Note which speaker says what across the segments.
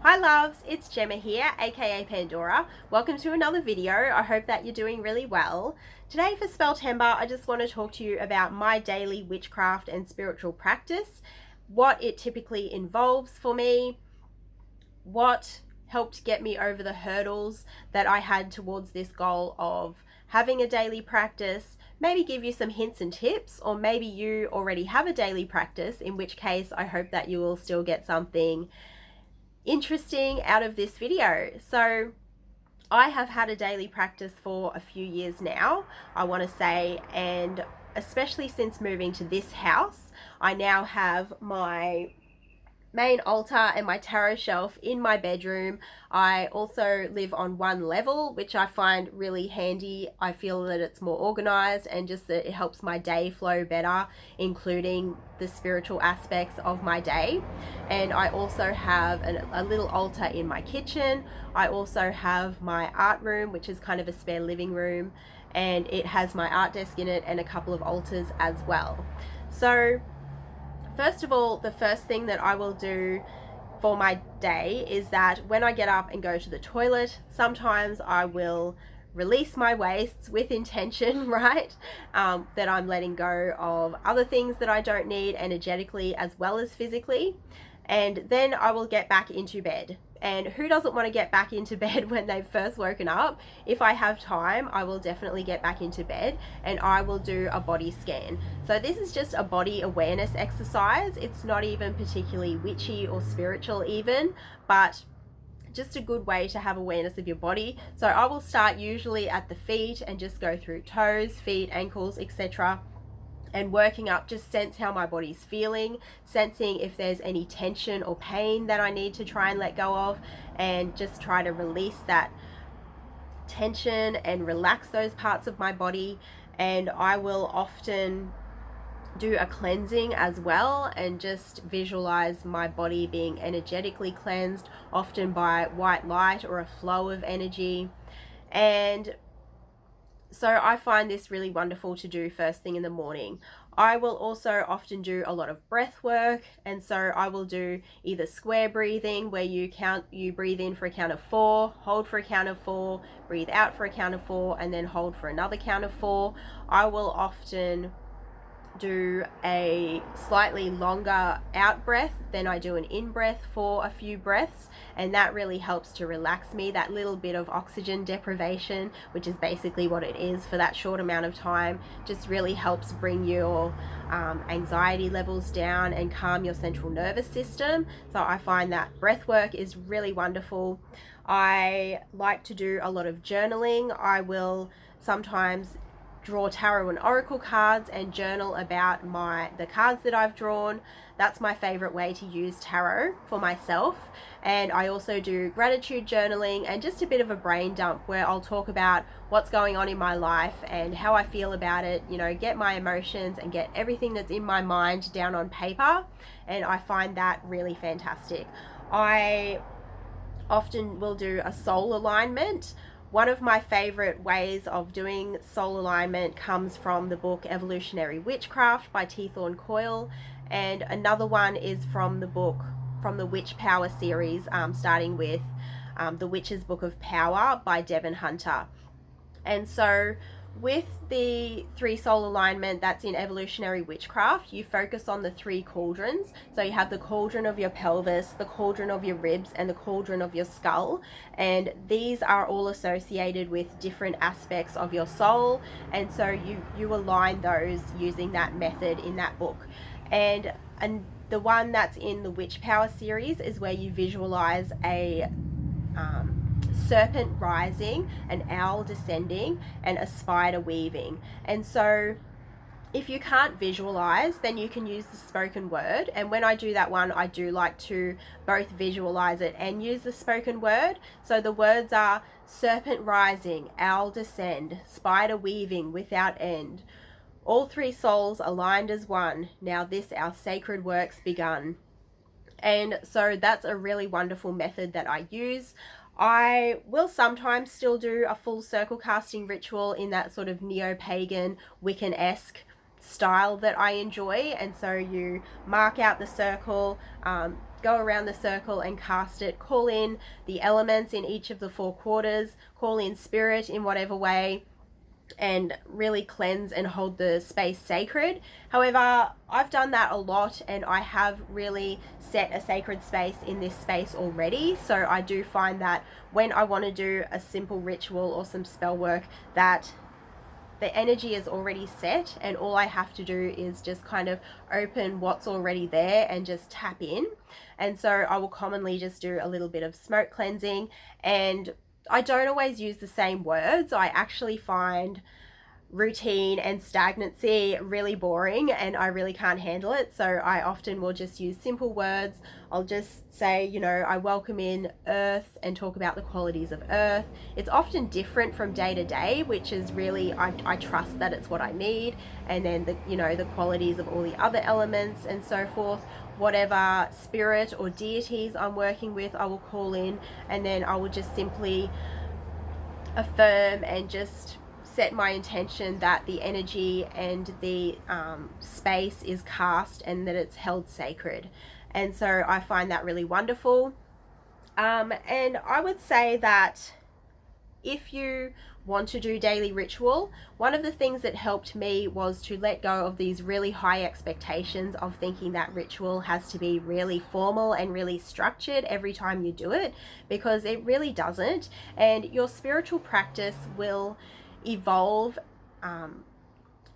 Speaker 1: Hi loves, it's Gemma here, aka Pandora. Welcome to another video. I hope that you're doing really well. Today for Spelltember, I just want to talk to you about my daily witchcraft and spiritual practice, what it typically involves for me, what helped get me over the hurdles that I had towards this goal of having a daily practice, maybe give you some hints and tips, or maybe you already have a daily practice, in which case I hope that you will still get something interesting out of this video. So I have had a daily practice for a few years now, I want to say, and especially since moving to this house, I now have my main altar and my tarot shelf in my bedroom. I also live on one level, which I find really handy. I feel that it's more organized and just that it helps my day flow better, including the spiritual aspects of my day. And I also have a little altar in my kitchen. I also have my art room, which is kind of a spare living room, and it has my art desk in it and a couple of altars as well. So first of all, the first thing that I will do for my day is that when I get up and go to the toilet, sometimes I will release my wastes with intention, right? That I'm letting go of other things that I don't need energetically as well as physically. And then I will get back into bed. And who doesn't want to get back into bed when they've first woken up? If I have time, I will definitely get back into bed and I will do a body scan. So this is just a body awareness exercise. It's not even particularly witchy or spiritual even, but just a good way to have awareness of your body. So I will start usually at the feet and just go through toes, feet, ankles, etc., and working up, just sense how my body's feeling, sensing if there's any tension or pain that I need to try and let go of, and just try to release that tension and relax those parts of my body. And I will often do a cleansing as well and just visualize my body being energetically cleansed, often by white light or a flow of energy. And so I find this really wonderful to do first thing in the morning. I will also often do a lot of breath work, and so I will do either square breathing, where you breathe in for a count of 4, hold for a count of 4, breathe out for a count of 4, and then hold for another count of 4. I will often do a slightly longer out breath than I do an in breath for a few breaths, and that really helps to relax me. That little bit of oxygen deprivation, which is basically what it is for that short amount of time, just really helps bring your anxiety levels down and calm your central nervous system. So I find that breath work is really wonderful. I like to do a lot of journaling. I will sometimes draw tarot and oracle cards and journal about the cards that I've drawn. That's my favorite way to use tarot for myself. And I also do gratitude journaling and just a bit of a brain dump where I'll talk about what's going on in my life and how I feel about it, get my emotions and get everything that's in my mind down on paper. And I find that really fantastic. I often will do a soul alignment. One of my favorite ways of doing soul alignment comes from the book Evolutionary Witchcraft by Thorne Coyle, and another one is from the Witch Power series, starting with The Witch's Book of Power by Devin. And so with the 3 soul alignment that's in Evolutionary Witchcraft, you focus on the 3 cauldrons. So you have the cauldron of your pelvis, the cauldron of your ribs, and the cauldron of your skull. And these are all associated with different aspects of your soul. And so you align those using that method in that book. And the one that's in the Witch Power series is where you visualize a serpent rising, an owl descending, and a spider weaving. And so if you can't visualize, then you can use the spoken word. And when I do that one, I do like to both visualize it and use the spoken word. So the words are serpent rising, owl descend, spider weaving without end. All 3 souls aligned as one. Now this our sacred work's begun. And so that's a really wonderful method that I use. I will sometimes still do a full circle casting ritual in that sort of neo-pagan Wiccan-esque style that I enjoy. And so you mark out the circle, go around the circle and cast it, call in the elements in each of the 4 quarters, call in spirit in whatever way, and really cleanse and hold the space sacred. However, I've done that a lot, and I have really set a sacred space in this space already. So I do find that when I want to do a simple ritual or some spell work, that the energy is already set, and all I have to do is just kind of open what's already there and just tap in. And so I will commonly just do a little bit of smoke cleansing, and I don't always use the same words. I actually find routine and stagnancy really boring, and I really can't handle it. So I often will just use simple words. I'll just say, you know, I welcome in earth and talk about the qualities of earth. It's often different from day to day, which is really, I trust that it's what I need. And then the, you know, the qualities of all the other elements and so forth. Whatever spirit or deities I'm working with, I will call in, and then I will just simply affirm and just set my intention that the energy and the space is cast and that it's held sacred. And so I find that really wonderful. And I would say that if you want to do daily ritual, one of the things that helped me was to let go of these really high expectations of thinking that ritual has to be really formal and really structured every time you do it, because it really doesn't. And your spiritual practice will evolve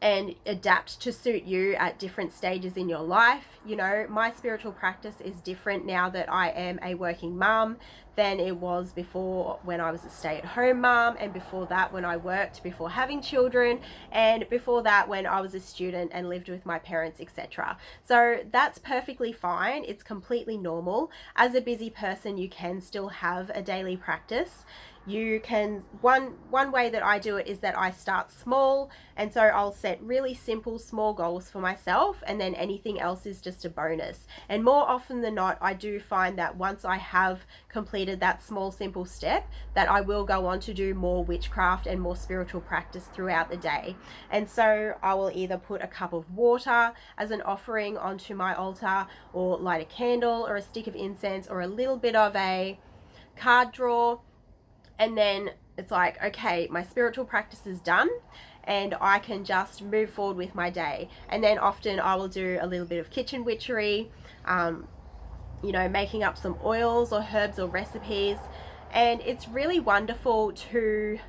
Speaker 1: and adapt to suit you at different stages in your life. You know, my spiritual practice is different now that I am a working mum than it was before, when I was a stay-at-home mum, and before that when I worked before having children, and before that when I was a student and lived with my parents, etc. So that's perfectly fine. It's completely normal. As a busy person, you can still have a daily practice. You can, one way that I do it is that I start small, and so I'll set really simple small goals for myself, and then anything else is just a bonus. And more often than not, I do find that once I have completed that small simple step, that I will go on to do more witchcraft and more spiritual practice throughout the day. And so I will either put a cup of water as an offering onto my altar, or light a candle or a stick of incense or a little bit of a card draw. And then it's like, okay, my spiritual practice is done, and I can just move forward with my day. And then often I will do a little bit of kitchen witchery, you know, making up some oils or herbs or recipes. And it's really wonderful to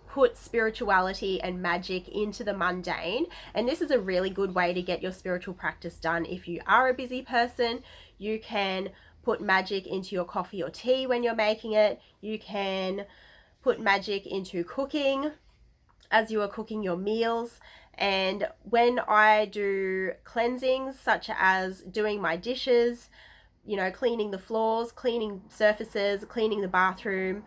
Speaker 1: put spirituality and magic into the mundane. And this is a really good way to get your spiritual practice done. If you are a busy person, you can put magic into your coffee or tea when you're making it. You can put magic into cooking as you are cooking your meals. And when I do cleansings, such as doing my dishes, you know, cleaning the floors, cleaning surfaces, cleaning the bathroom,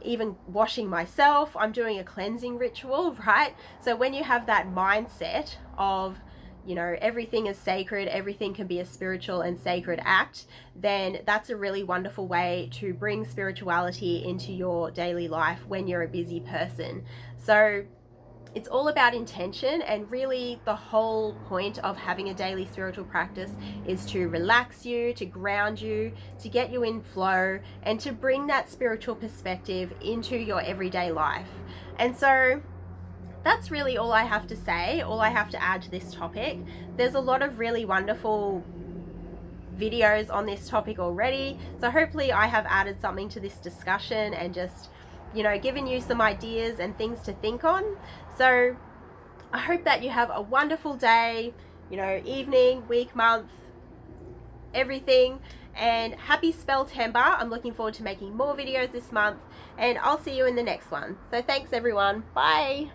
Speaker 1: even washing myself, I'm doing a cleansing ritual, right? So when you have that mindset of, you know, everything is sacred, everything can be a spiritual and sacred act, then that's a really wonderful way to bring spirituality into your daily life when you're a busy person. So it's all about intention, and really the whole point of having a daily spiritual practice is to relax you, to ground you, to get you in flow, and to bring that spiritual perspective into your everyday life. And so that's really all I have to say, all I have to add to this topic. There's a lot of really wonderful videos on this topic already, so hopefully I have added something to this discussion and just, you know, given you some ideas and things to think on. So I hope that you have a wonderful day, you know, evening, week, month, everything, and happy Spelltember. I'm looking forward to making more videos this month, and I'll see you in the next one. So thanks everyone. Bye.